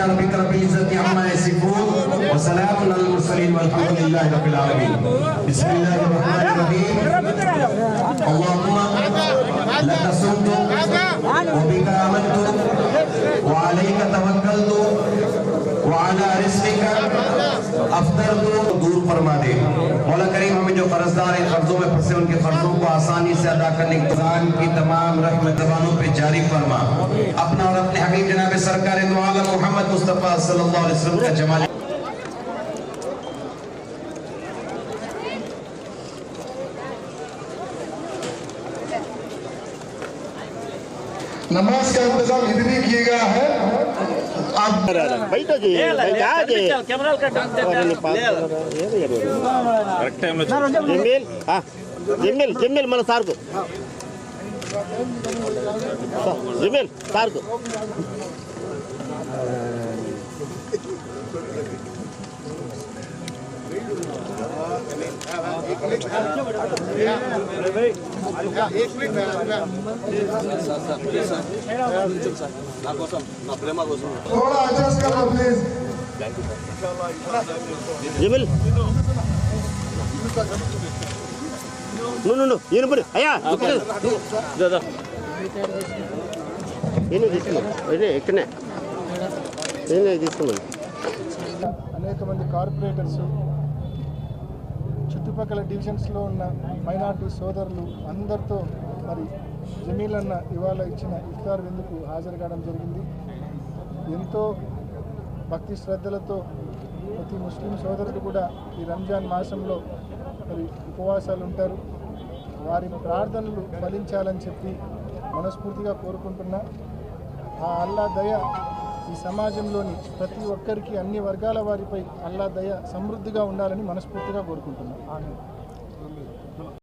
ربك رب العزة عما يصفون وسلام على المرسلين والحمد لله رب العالمين. بسم الله الرحمن الرحيم. اللهم لك صمت وبك آمنت وعليك توكلت وعلى رزقك अफ्तरतु दूर फरमा दे। मौला करीम हमें जो कर्जदार इन कर्जों में फंसे उनके कर्जों को आसानी से अदा करने की तमाम रहमत जवानों पे जारी फरमा। अपना और अपने हबीब जनाब सरकार दो आलम मोहम्मद मुस्तफा सल्लल्लाहु अलैहि वसल्लम का जमाल। नमाज का इंतजाम इधर ही किया गया है। आप बैठो जी, कैमरा करेक्ट टाइम में जिमिल हां जिमिल मन सार को जिमिल सार को थोड़ा एडजस्ट कर लो प्लीज। जिमिल नो ये नंबर అయ్యా దాదా ఏనే తీసుకున్నా అదే ఎక్కనే ఏనే తీసుకున్నా అనేక మంది కార్పొరేటర్స్ చుట్టుపక్కల డివిజన్స్లో ఉన్న మైనార్టీ సోదరులు అందరితో మరి జమీల్ అన్న ఇవాళ ఇచ్చిన ఇఫ్తార్ విందుకు హాజరు కావడం జరిగింది. ఎంతో భక్తి శ్రద్ధలతో ప్రతి ముస్లిం సోదరుడు కూడా ఈ రంజాన్ మాసంలో మరి ఉపవాసాలు ఉంటారు. వారి ప్రార్థనలు ఫలించాలని చెప్పి మనస్ఫూర్తిగా కోరుకుంటున్నా. ఆ అల్లా దయ ఈ సమాజంలోని ప్రతి ఒక్కరికి అన్ని వర్గాల వారిపై అల్లా దయ సమృద్ధిగా ఉండాలని మనస్ఫూర్తిగా కోరుకుంటున్నాను.